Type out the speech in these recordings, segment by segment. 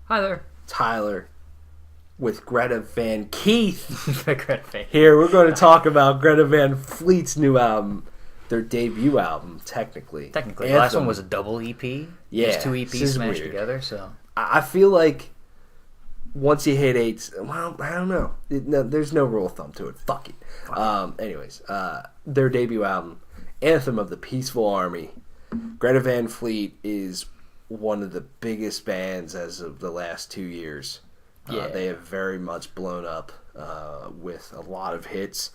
Hi there. Tyler with Greta Van Keith. Greta Van. Here we're going to talk about Greta Van Fleet's new album, their debut album, technically. Technically, the last one was a double EP. Yeah, There's two EPs smashed together. So I feel like once you hit 8, well, I don't know. There's no rule of thumb to it. Fuck it. Anyways, their debut album, Anthem of the Peaceful Army. Greta Van Fleet is one of the biggest bands as of the last 2 years. Yeah. They have very much blown up with a lot of hits.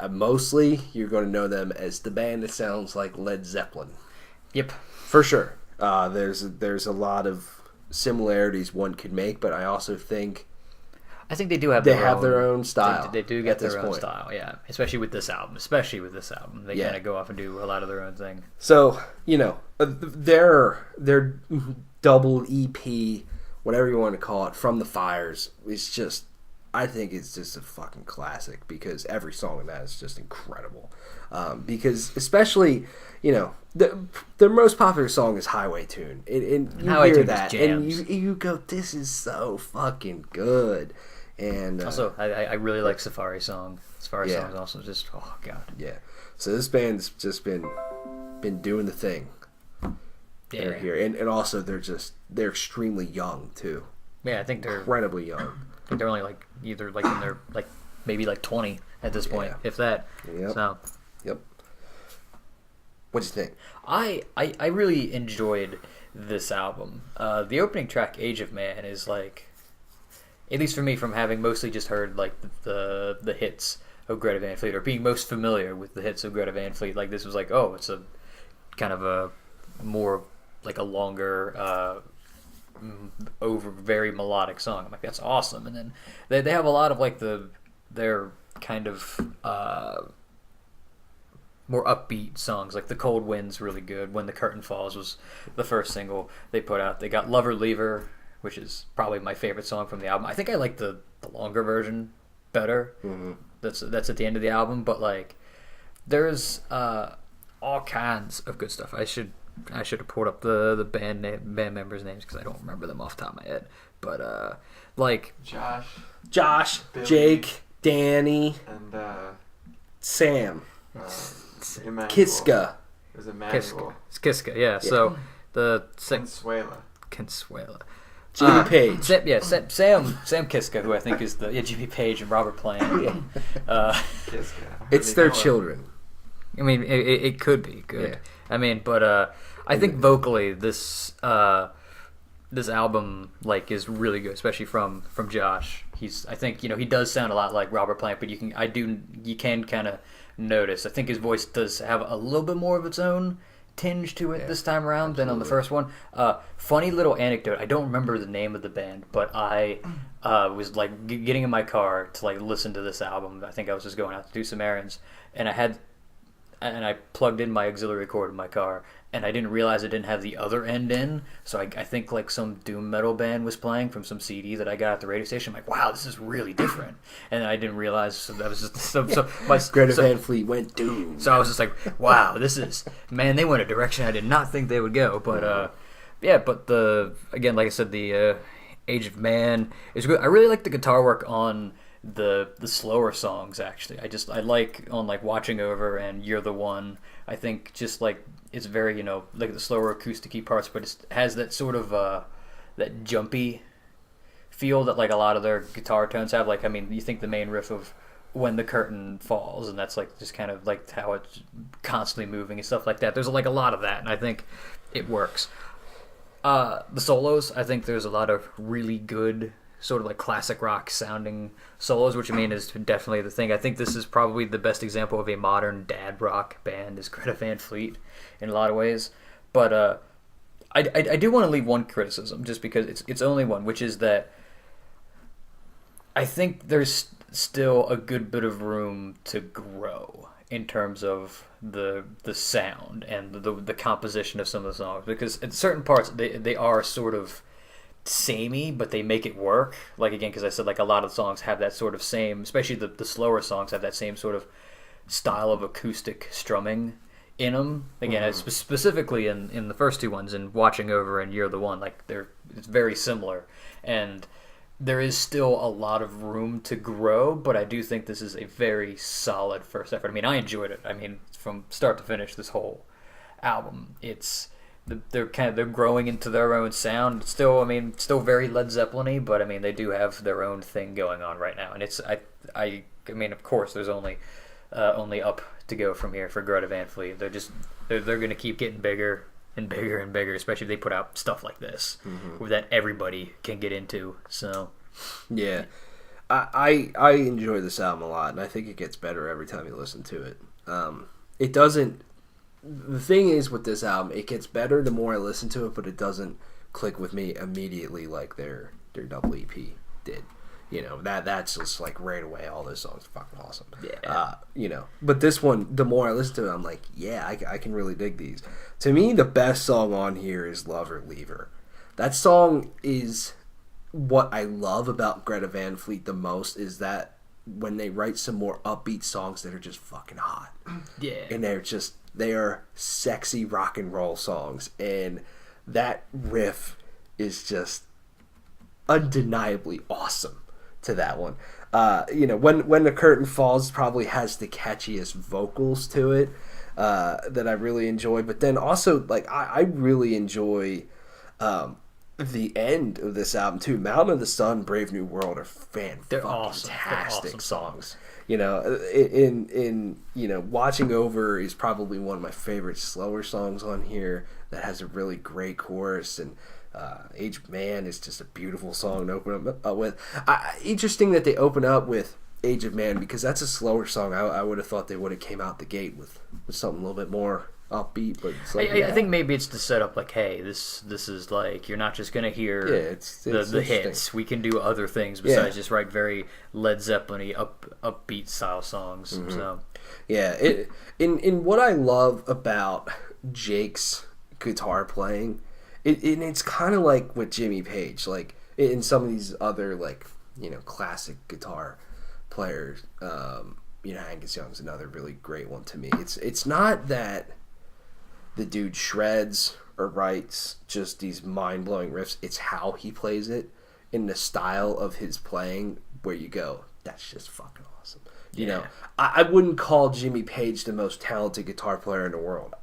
Mostly, you're going to know them as the band that sounds like Led Zeppelin. Yep. For sure. There's a lot of similarities one could make, but I also think they do have their own style. They do get their own style, yeah. Especially with this album. They kind of go off and do a lot of their own thing. So, their double EP, whatever you want to call it, From the Fires, is just, I think it's just a fucking classic because every song in that is just incredible. Because especially, their most popular song is Highway Tune. And you Highway hear Tune that, jams. and you go, this is so fucking good. And also, I really like Safari Song. Safari Song is also just, oh god. Yeah. So this band's just been doing the thing. Yeah. They're here, and also they're extremely young too. Yeah, I think they're incredibly young. I think they're only either in their maybe 20 at this point, if that. Yep. So. Yep. What'd you think? I really enjoyed this album. The opening track, Age of Man, is at least for me, from having mostly just heard the hits of Greta Van Fleet, or being most familiar with the hits of Greta Van Fleet, this was it's a kind of a more a longer over very melodic song. I'm like, that's awesome. And then they have a lot of their kind of more upbeat songs, like The Cold Wind's really good. When the Curtain Falls was the first single they put out. They got Lover Leaver, which is probably my favorite song from the album. I think I like the longer version better. Mm-hmm. That's at the end of the album, but there's all kinds of good stuff. I should have pulled up the band members' names because I don't remember them off the top of my head. But Josh, Billy, Jake, Danny, and Sam, Emmanuel. Kiska. It was Emmanuel. Kiska, yeah. So the Consuela. Jimmy Page. Sam Kiska, who I think is Jimmy Page and Robert Plant. Kiska. It's their children. I mean, it could be good. Yeah. I mean, but I think vocally this album is really good, especially from Josh. I think he does sound a lot like Robert Plant, but you can kind of notice. I think his voice does have a little bit more of its own tinge to it this time around than on the first one. Funny little anecdote. I don't remember the name of the band, but I was getting in my car to listen to this album. I think I was just going out to do some errands, and I plugged in my auxiliary cord in my car, and I didn't realize it didn't have the other end in. So I think some doom metal band was playing from some CD that I got at the radio station. I'm like, wow, this is really different. And I didn't realize, so that was just Greta Van Fleet went doom. So I was just like, wow, they went a direction I did not think they would go. But again, like I said, the Age of Man is good. I really like the guitar work on the slower songs. Actually, I like on Watching Over and You're the One. I think just it's very the slower acoustic-y parts, but it has that sort of that jumpy feel that a lot of their guitar tones have. You think the main riff of When the Curtain Falls, and that's just kind of how it's constantly moving and stuff like that. There's a lot of that, and I think it works. The solos, I think there's a lot of really good sort of classic rock sounding solos, which is definitely the thing. I think this is probably the best example of a modern dad rock band is Greta Van Fleet in a lot of ways. But I do want to leave one criticism, just because it's only one, which is that I think there's still a good bit of room to grow in terms of the sound and the composition of some of the songs, because in certain parts they are sort of samey, but they make it work. Again, because I said a lot of the songs have that sort of same, especially the slower songs have that same sort of style of acoustic strumming in them. Again, specifically in the first two ones, and Watching Over and You're the One, like it's very similar, and there is still a lot of room to grow. But I do think this is a very solid first effort. I mean, I enjoyed it. I mean, from start to finish, this whole album, they're growing into their own sound. Still very Led Zeppelin-y, but I mean, they do have their own thing going on right now, and I mean, of course, there's only up to go from here for Greta Van Fleet. They're going to keep getting bigger and bigger and bigger, especially if they put out stuff like this that everybody can get into. So, yeah, I enjoy this album a lot, and I think it gets better every time you listen to it. It doesn't. The thing is with this album, it gets better the more I listen to it, but it doesn't click with me immediately like their double EP did. You know, that's just like right away, all those songs are fucking awesome. Yeah. You know, but this one, the more I listen to it, I'm like, yeah, I can really dig these. To me, the best song on here is Love or Leave Her. That song is what I love about Greta Van Fleet the most, is that when they write some more upbeat songs that are just fucking hot. Yeah. And they are sexy rock and roll songs. And that riff is just undeniably awesome to that one. You know, when the Curtain Falls probably has the catchiest vocals to it that I really enjoy. But then also, like, I really enjoy the end of this album too. Mountain of the Sun, Brave New World are They're awesome. fantastic Awesome songs. You know, in you know, Watching Over is probably one of my favorite slower songs on here that has a really great chorus, and Age of Man is just a beautiful song to open up with. Interesting that they open up with Age of Man, because that's a slower song. I would have thought they would have came out the gate with something a little bit more upbeat, but it's like, I think maybe it's to set up like, hey, this is like, you're not just gonna hear the hits. We can do other things besides just write very Led Zeppelin-y upbeat style songs. So yeah, in what I love about Jake's guitar playing, it's kind of like with Jimmy Page, like in some of these other, like, you know, classic guitar players. You know, Angus Young's another really great one to me. It's not that the dude shreds or writes just these mind-blowing riffs. It's how he plays it in the style of his playing where you go, that's just fucking awesome. You know, I wouldn't call Jimmy Page the most talented guitar player in the world.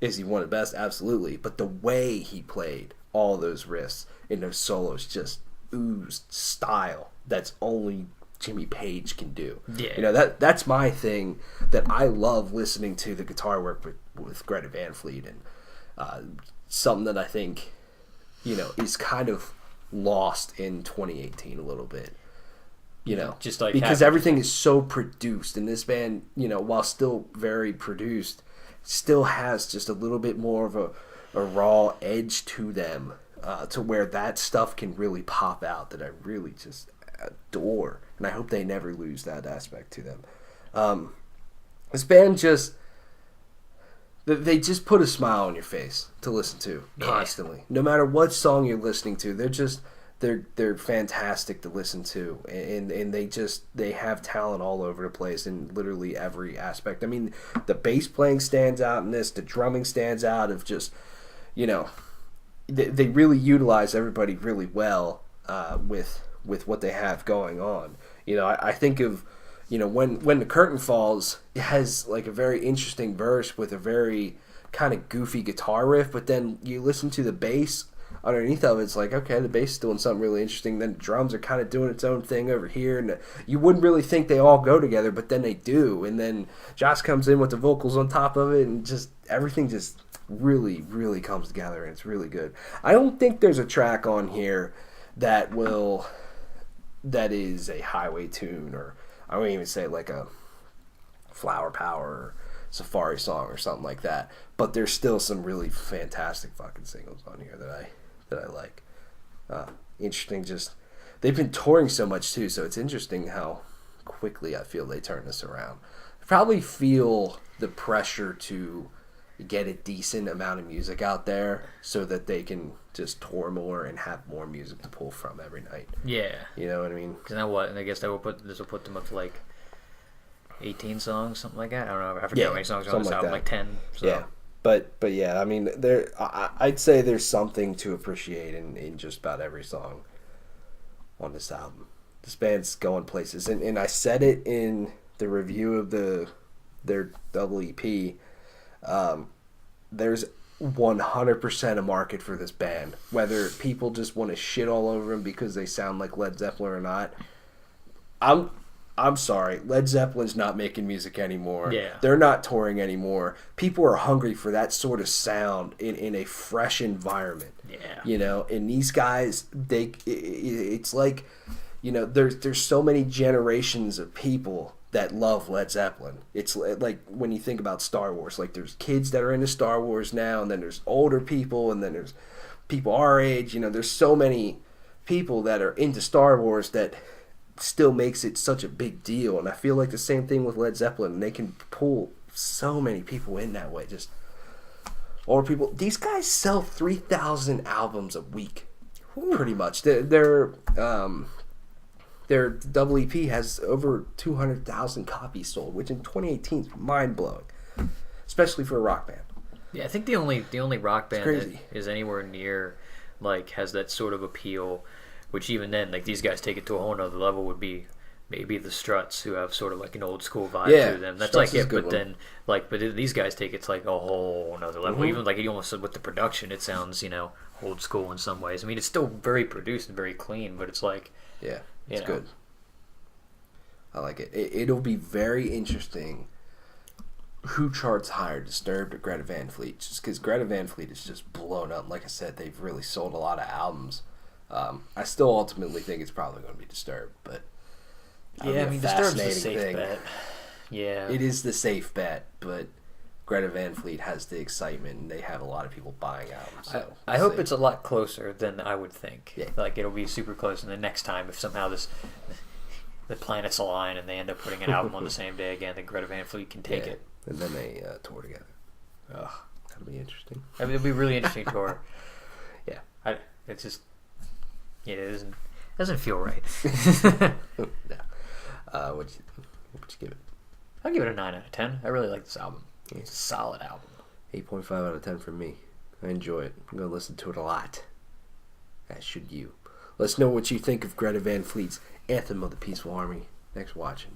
Is he one of the best? Absolutely. But the way he played all those riffs in those solos just oozed style that's only Jimmy Page can do. Yeah. You know, that's my thing, that I love listening to the guitar work with Greta Van Fleet, and something that I think, you know, is kind of lost in 2018 a little bit. You know, just like because everything is so produced, and this band, you know, while still very produced, still has just a little bit more of a raw edge to them, to where that stuff can really pop out, that I really just adore, and I hope they never lose that aspect to them. This band they just put a smile on your face to listen to constantly. No matter what song you're listening to, they're fantastic to listen to, and they have talent all over the place in literally every aspect. I mean, the bass playing stands out in this, the drumming stands out, of just, you know, they really utilize everybody really well with what they have going on. You know, I think of, you know, when the Curtain Falls, it has like a very interesting verse with a very kind of goofy guitar riff, but then you listen to the bass underneath of it, it's like, okay, the bass is doing something really interesting, then the drums are kind of doing its own thing over here, and you wouldn't really think they all go together, but then they do, and then Josh comes in with the vocals on top of it, and just everything just really, really comes together, and it's really good. I don't think there's a track on here that is a highway tune, or I wouldn't even say like a Flower Power or Safari song or something like that, but there's still some really fantastic fucking singles on here that I like. Interesting, just they've been touring so much too, so it's interesting how quickly I feel they turn this around. I probably feel the pressure to get a decent amount of music out there so that they can just tour more and have more music to pull from every night. Yeah. You know what I mean? Because now what? And I guess this will put them up to like 18 songs, something like that. I don't know. I forget how many songs are on this something album. Like 10. So. Yeah. But yeah, I mean, I'd say there's something to appreciate in just about every song on this album. This band's going places, and I said it in the review of their double EP. There's 100% a market for this band, whether people just want to shit all over them because they sound like Led Zeppelin or not. I'm sorry, Led Zeppelin's not making music anymore. Yeah. They're not touring anymore. People are hungry for that sort of sound in a fresh environment. Yeah. You know, and these guys, it's like, you know, there's so many generations of people that love Led Zeppelin. It's like when you think about Star Wars, like there's kids that are into Star Wars now, and then there's older people, and then there's people our age. You know, there's so many people that are into Star Wars that still makes it such a big deal. And I feel like the same thing with Led Zeppelin, and they can pull so many people in that way. Just older people. These guys sell 3,000 albums a week, pretty much. Their double EP has over 200,000 copies sold, which in 2018 is mind blowing, especially for a rock band. Yeah, I think the only rock band that is anywhere near like has that sort of appeal. Which even then, like these guys take it to a whole nother level, would be maybe the Struts, who have sort of like an old school vibe to them. That's Struts like it, but one. Then but these guys take it to like a whole nother level. Even like you almost said with the production, it sounds old school in some ways. I mean, it's still very produced and very clean, but it's like it's good. I like it. It'll be very interesting who charts higher, Disturbed or Greta Van Fleet, just because Greta Van Fleet is just blown up. Like I said, they've really sold a lot of albums. I still ultimately think it's probably going to be Disturbed, but I mean, Disturbed's the safe bet. Yeah, it is the safe bet, but Greta Van Fleet has the excitement, and they have a lot of people buying albums. So I hope it's a lot closer than I would think. Yeah. Like it'll be super close, and the next time, if somehow the planets align and they end up putting an album on the same day again, then Greta Van Fleet can take it, and then they tour together. Oh, that'll be interesting. I mean, it'll be a really interesting tour. Yeah, It's just. Yeah, it doesn't feel right. No. What'd you give it? I'll give it a 9 out of 10. I really like this album. It's a solid album. 8.5 out of 10 from me. I enjoy it. I'm going to listen to it a lot. As should you. Let us know what you think of Greta Van Fleet's Anthem of the Peaceful Army. Thanks for watching.